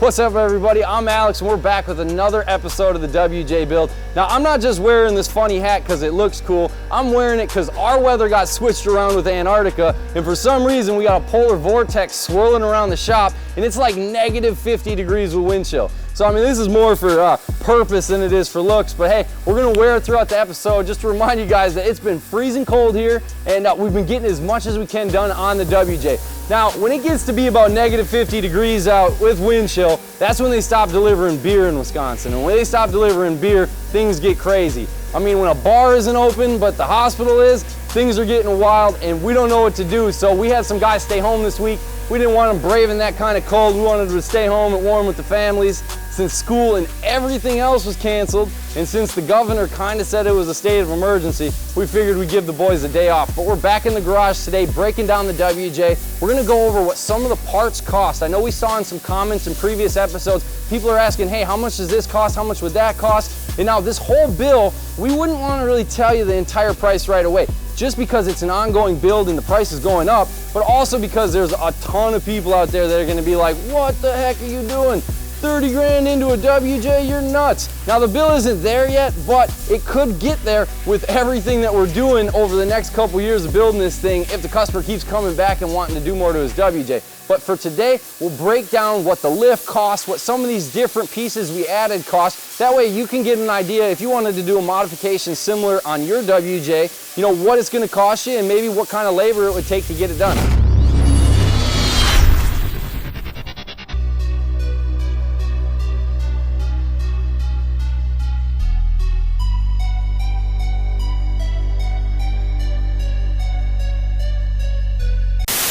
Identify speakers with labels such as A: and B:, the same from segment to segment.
A: What's up everybody, I'm Alex and we're back with another episode of the WJ Build. Now I'm not just wearing this funny hat because it looks cool, I'm wearing it because our weather got switched around with Antarctica and for some reason we got a polar vortex swirling around the shop and it's like negative 50 degrees with wind chill. So I mean this is more for purpose than it is for looks, but hey, we're gonna wear it throughout the episode just to remind you guys that it's been freezing cold here and we've been getting as much as we can done on the WJ. Now, when it gets to be about negative 50 degrees out with wind chill, that's when they stop delivering beer in Wisconsin. And when they stop delivering beer, things get crazy. I mean, when a bar isn't open, but the hospital is, things are getting wild and we don't know what to do. So we had some guys stay home this week. We didn't want them braving that kind of cold. We wanted them to stay home and warm with the families since school and everything else was canceled. And since the governor kind of said it was a state of emergency, we figured we'd give the boys a day off. But we're back in the garage today breaking down the WJ. We're gonna go over what some of the parts cost. I know we saw in some comments in previous episodes, people are asking, hey, how much does this cost? How much would that cost? And now this whole bill, we wouldn't want to really tell you the entire price right away, just because it's an ongoing build and the price is going up, but also because there's a ton of people out there that are gonna be like, what the heck are you doing? 30 grand into a WJ, you're nuts. Now the bill isn't there yet, but it could get there with everything that we're doing over the next couple years of building this thing if the customer keeps coming back and wanting to do more to his WJ. But for today, we'll break down what the lift costs, what some of these different pieces we added cost. That way you can get an idea if you wanted to do a modification similar on your WJ, you know, what it's gonna cost you and maybe what kind of labor it would take to get it done.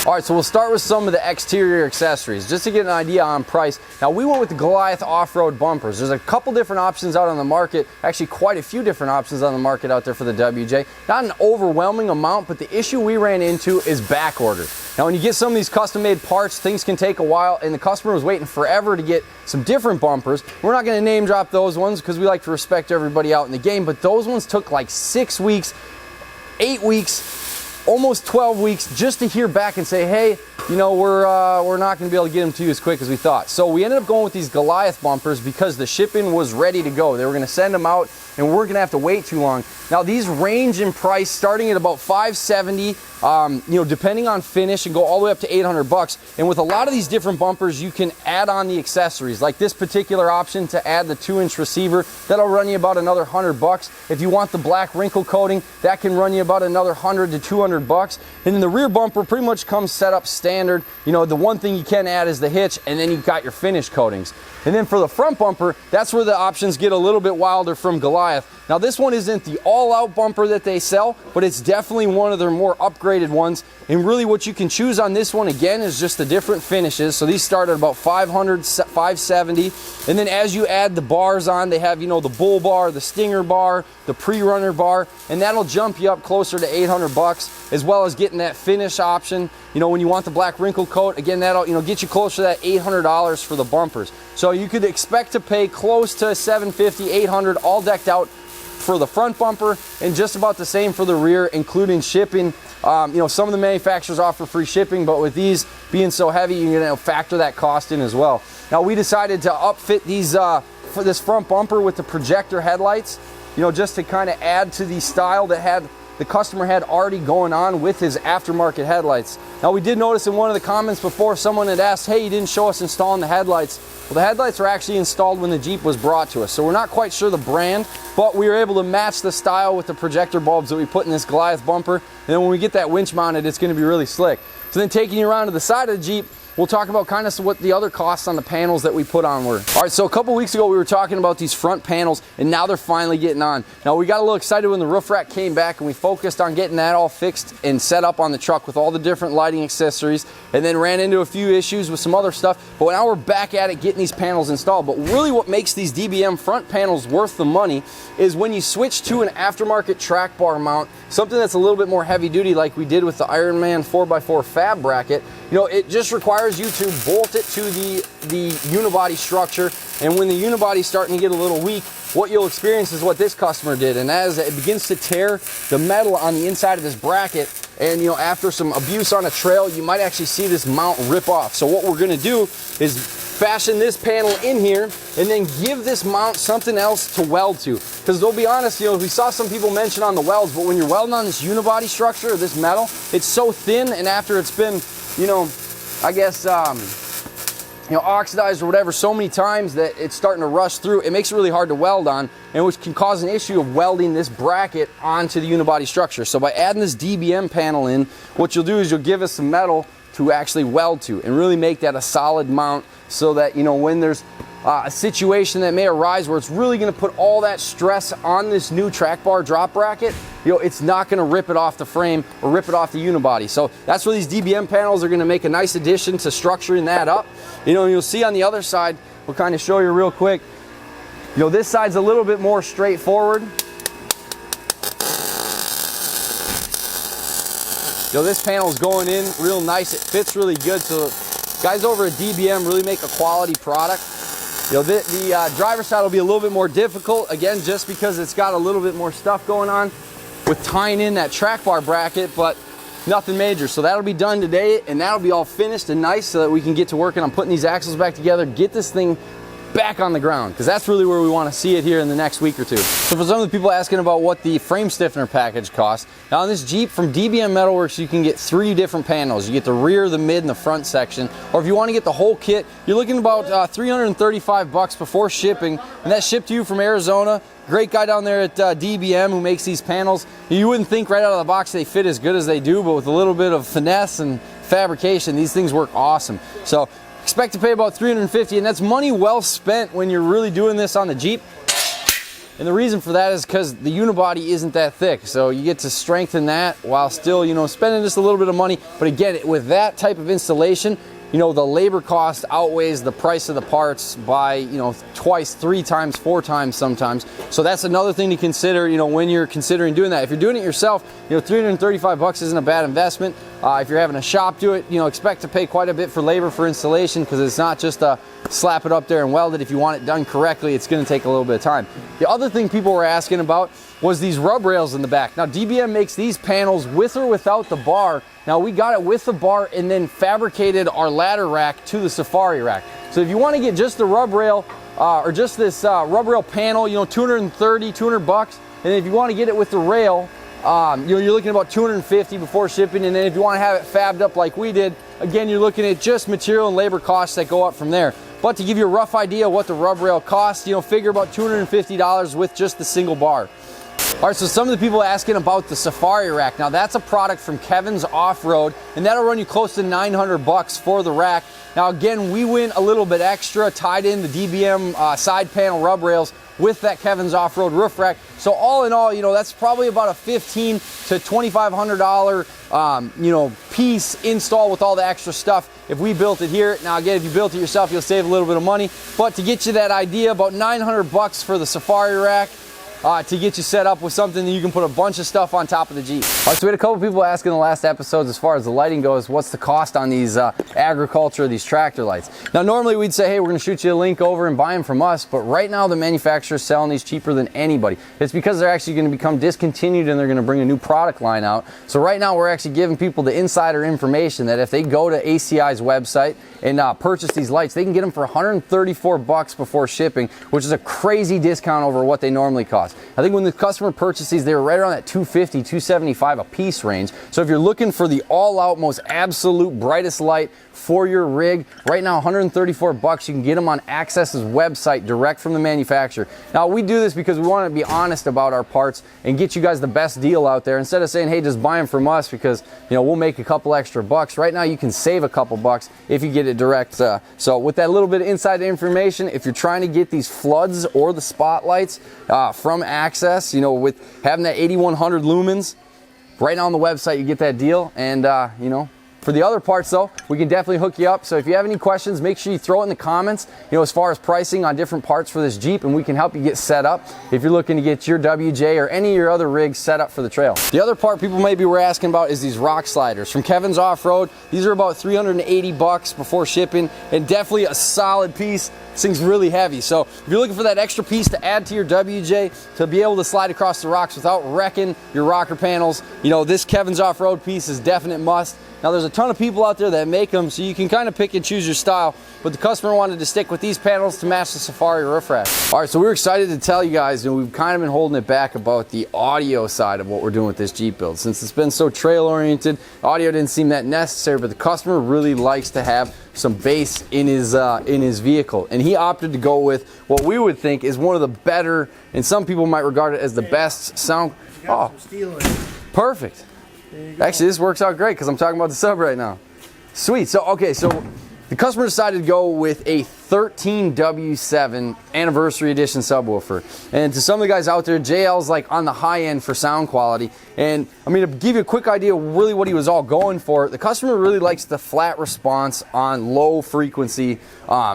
A: All right, so we'll start with some of the exterior accessories, just to get an idea on price. Now, we went with the Goliath off-road bumpers. There's a couple different options out on the market, actually quite a few different options on the market out there for the WJ. Not an overwhelming amount, but the issue we ran into is back order. Now, when you get some of these custom-made parts, things can take a while, and the customer was waiting forever to get some different bumpers. We're not gonna name drop those ones because we like to respect everybody out in the game, but those ones took like 6 weeks, 8 weeks, almost 12 weeks just to hear back and say, hey, you know, we're not going to be able to get them to you as quick as we thought. So we ended up going with these Goliath bumpers because the shipping was ready to go. They were going to send them out and we're going to have to wait too long. Now these range in price starting at about $570, you know, depending on finish, and go all the way up to 800 bucks. And with a lot of these different bumpers, you can add on the accessories, like this particular option to add the 2-inch receiver. That'll run you about another 100 bucks. If you want the black wrinkle coating, that can run you about another 100 to 200 bucks. And then the rear bumper pretty much comes set up standard. You know, the one thing you can add is the hitch, and then you've got your finish coatings. And then for the front bumper, that's where the options get a little bit wilder from Goliath. Now this one isn't the all-out bumper that they sell, but it's definitely one of their more upgraded ones. And really what you can choose on this one, again, is just the different finishes. So these start at about 500, 570. And then as you add the bars on, they have, you know, the bull bar, the stinger bar, the pre-runner bar, and that'll jump you up closer to 800 bucks, as well as getting that finish option. You know, when you want the black wrinkle coat, again, that'll, you know, get you closer to that $800 for the bumpers. So you could expect to pay close to $750, $800, all decked out for the front bumper, and just about the same for the rear, including shipping. You know, some of the manufacturers offer free shipping, but with these being so heavy, you're gonna factor that cost in as well. Now we decided to upfit these for this front bumper with the projector headlights, you know, just to kind of add to the style that the customer had already going on with his aftermarket headlights. Now we did notice in one of the comments before, someone had asked, hey, you didn't show us installing the headlights. Well, the headlights were actually installed when the Jeep was brought to us, so we're not quite sure the brand, but we were able to match the style with the projector bulbs that we put in this Goliath bumper, and then when we get that winch mounted, it's gonna be really slick. So then taking you around to the side of the Jeep, we'll talk about kind of what the other costs on the panels that we put on were. All right, so a couple weeks ago we were talking about these front panels, and now they're finally getting on. Now we got a little excited when the roof rack came back, and we focused on getting that all fixed and set up on the truck with all the different lighting accessories, and then ran into a few issues with some other stuff. But now we're back at it getting these panels installed. But really what makes these DBM front panels worth the money is when you switch to an aftermarket track bar mount, something that's a little bit more heavy duty like we did with the Ironman 4x4 fab bracket. You know, it just requires you to bolt it to the unibody structure, and when the unibody's starting to get a little weak, what you'll experience is what this customer did. And as it begins to tear the metal on the inside of this bracket, and you know, after some abuse on a trail, you might actually see this mount rip off. So what we're gonna do is fashion this panel in here, and then give this mount something else to weld to. Because they'll be honest, you know, we saw some people mention on the welds, but when you're welding on this unibody structure, this metal, it's so thin, and after it's been, you know, I guess, you know, oxidized or whatever so many times that it's starting to rust through, it makes it really hard to weld on, and which can cause an issue of welding this bracket onto the unibody structure. So by adding this DBM panel in, what you'll do is you'll give us some metal to actually weld to and really make that a solid mount, so that, you know, when there's a situation that may arise where it's really going to put all that stress on this new track bar drop bracket, you know, it's not going to rip it off the frame or rip it off the unibody. So that's where these DBM panels are going to make a nice addition to structuring that up. You know, you'll see on the other side, we'll kind of show you real quick, you know, this side's a little bit more straightforward. You know, this panel's going in real nice, it fits really good, so guys over at DBM really make a quality product. You know, the driver's side will be a little bit more difficult, again, just because it's got a little bit more stuff going on with tying in that track bar bracket, but nothing major. So that'll be done today, and that'll be all finished and nice, so that we can get to working on putting these axles back together, get this thing back on the ground, because that's really where we want to see it here in the next week or two. So for some of the people asking about what the frame stiffener package costs, now on this Jeep from DBM Metalworks, you can get 3 different panels. You get the rear, the mid, and the front section, or if you want to get the whole kit, you're looking about $335 before shipping, and that's shipped to you from Arizona. Great guy down there at DBM who makes these panels. You wouldn't think right out of the box they fit as good as they do, but with a little bit of finesse and fabrication, these things work awesome. So expect to pay about $350, and that's money well spent when you're really doing this on the Jeep. And the reason for that is because the unibody isn't that thick, so you get to strengthen that while still, you know, spending just a little bit of money. But again, with that type of installation, you know, the labor cost outweighs the price of the parts by, you know, twice, 3 times, 4 times sometimes. So that's another thing to consider, you know, when you're considering doing that. If you're doing it yourself, you know, $335 isn't a bad investment. If you're having a shop do it, you know, expect to pay quite a bit for labor for installation, because it's not just a slap it up there and weld it. If you want it done correctly, it's going to take a little bit of time. The other thing people were asking about was these rub rails in the back. Now, DBM makes these panels with or without the bar. Now, we got it with the bar and then fabricated our ladder rack to the Safari rack. So if you want to get just the rub rail or just this rub rail panel, you know, $230, $200. And if you want to get it with the rail, you know, you're looking at about $250 before shipping. And then if you want to have it fabbed up like we did, again, you're looking at just material and labor costs that go up from there. But to give you a rough idea of what the rub rail costs, you know, figure about $250 with just the single bar. All right, so some of the people asking about the Safari rack. Now, that's a product from Kevin's Offroad, and that'll run you close to $900 for the rack. Now, again, we went a little bit extra, tied in the DBM side panel rub rails with that Kevin's Offroad roof rack. So all in all, you know, that's probably about a $1,500 to $2,500 you know, piece install with all the extra stuff if we built it here. Now, again, if you built it yourself, you'll save a little bit of money. But to get you that idea, about $900 for the Safari rack. To get you set up with something that you can put a bunch of stuff on top of the Jeep. All right, so we had a couple people asking in the last episodes, as far as the lighting goes, what's the cost on these agriculture, these tractor lights? Now, normally we'd say, hey, we're gonna shoot you a link over and buy them from us, but right now the manufacturer's selling these cheaper than anybody. It's because they're actually gonna become discontinued and they're gonna bring a new product line out. So right now we're actually giving people the insider information that if they go to ACI's website and purchase these lights, they can get them for $134 before shipping, which is a crazy discount over what they normally cost. I think when the customer purchased these, they were right around that $250, $275 a piece range. So if you're looking for the all-out, most absolute brightest light for your rig, right now $134, you can get them on Access's website direct from the manufacturer. Now, we do this because we want to be honest about our parts and get you guys the best deal out there, instead of saying, hey, just buy them from us because, you know, we'll make a couple extra bucks. Right now you can save a couple bucks if you get it direct. So with that little bit of inside information, if you're trying to get these floods or the spotlights from Access, you know, with having that 8100 lumens, right now on the website you get that deal. And you know, for the other parts though, we can definitely hook you up. So if you have any questions, make sure you throw it in the comments, you know, as far as pricing on different parts for this Jeep, and we can help you get set up if you're looking to get your WJ or any of your other rigs set up for the trail. The other part people maybe were asking about is these rock sliders from Kevin's Offroad. These are about $380 before shipping, and definitely a solid piece. This thing's really heavy. So if you're looking for that extra piece to add to your WJ to be able to slide across the rocks without wrecking your rocker panels, you know, this Kevin's Offroad piece is definite must. Now there's a ton of people out there that make them, so you can kind of pick and choose your style, but the customer wanted to stick with these panels to match the Safari roof rack. All right, so we're excited to tell you guys, and we've kind of been holding it back about the audio side of what we're doing with this Jeep build. Since it's been so trail oriented, audio didn't seem that necessary, but the customer really likes to have some bass in his vehicle, and he opted to go with what we would think is one of the better, and some people might regard it as the best sound. Oh, perfect. Actually, this works out great because I'm talking about the sub right now. Sweet. So okay, so the customer decided to go with a 13W7 anniversary edition subwoofer. And to some of the guys out there, JL's like on the high end for sound quality. And I mean, to give you a quick idea of really what he was all going for, the customer really likes the flat response on low frequency.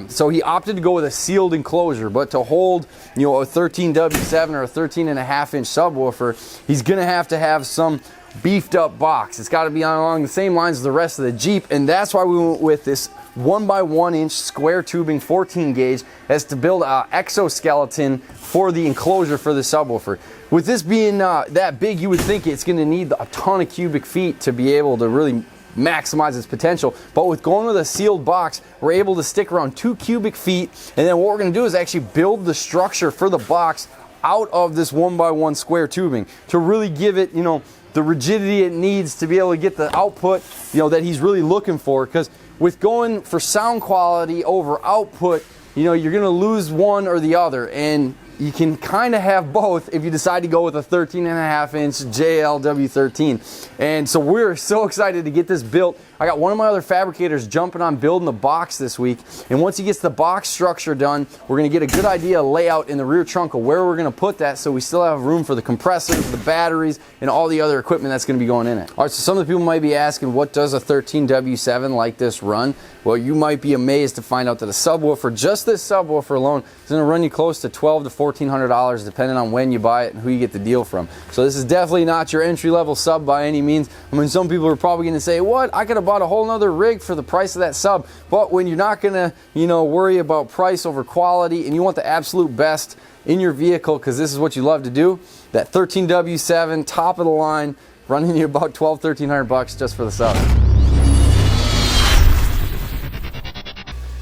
A: So he opted to go with a sealed enclosure, but to hold, you know, a 13W7 or a 13.5-inch subwoofer, he's gonna have to have some beefed up box. It's got to be along the same lines as the rest of the Jeep, and that's why we went with this 1x1-inch square tubing 14 gauge as to build an exoskeleton for the enclosure for the subwoofer. With this being that big, you would think it's going to need a ton of cubic feet to be able to really maximize its potential, but with going with a sealed box, we're able to stick around 2 cubic feet, and then what we're going to do is actually build the structure for the box out of this 1x1 square tubing to really give it, you know, the rigidity it needs to be able to get the output, you know, that he's really looking for. Because with going for sound quality over output, you know, you're going to lose one or the other, and you can kind of have both if you decide to go with a 13.5-inch JL W13. And so we're so excited to get this built. I got one of my other fabricators jumping on building the box this week, and once he gets the box structure done, we're going to get a good idea of layout in the rear trunk of where we're going to put that, so we still have room for the compressors, the batteries, and all the other equipment that's going to be going in it. All right, so some of the people might be asking, what does a 13W7 like this run? Well, you might be amazed to find out that a subwoofer, just this subwoofer alone, is going to run you close to $1,200 to $1,400 depending on when you buy it and who you get the deal from. So this is definitely not your entry-level sub by any means. I mean, some people are probably going to say, what? I could have bought a whole nother rig for the price of that sub. But when you're not going to, you know, worry about price over quality, and you want the absolute best in your vehicle because this is what you love to do, that 13W7, top of the line, running you about $1,200-1,300 just for the sub.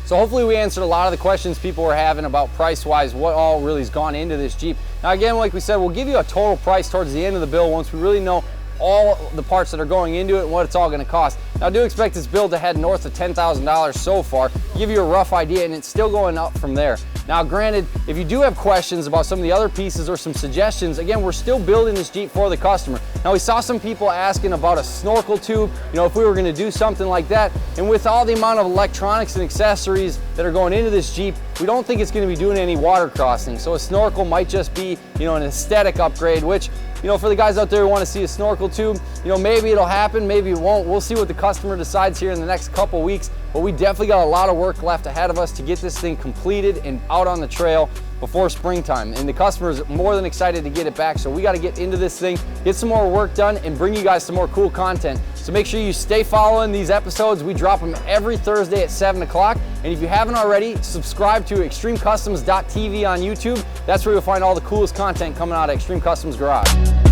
A: So hopefully we answered a lot of the questions people were having about price-wise, what all really has gone into this Jeep. Now again, like we said, we'll give you a total price towards the end of the build once we really know all the parts that are going into it and what it's all going to cost. Now I do expect this build to head north of $10,000 so far, give you a rough idea, and it's still going up from there. Now granted, if you do have questions about some of the other pieces or some suggestions, again, we're still building this Jeep for the customer. Now we saw some people asking about a snorkel tube, you know, if we were going to do something like that, and with all the amount of electronics and accessories that are going into this Jeep, we don't think it's going to be doing any water crossing. So a snorkel might just be, you know, an aesthetic upgrade, which, you know, for the guys out there who want to see a snorkel tube, you know, maybe it'll happen, maybe it won't. We'll see what the customer decides here in the next couple weeks, but we definitely got a lot of work left ahead of us to get this thing completed and out on the trail before springtime. And the customer is more than excited to get it back, so we got to get into this thing, get some more work done, and bring you guys some more cool content. So make sure you stay following these episodes. We drop them every Thursday at 7 o'clock. And if you haven't already, subscribe to extremecustoms.tv on YouTube. That's where you'll find all the coolest content coming out of Extreme Customs Garage.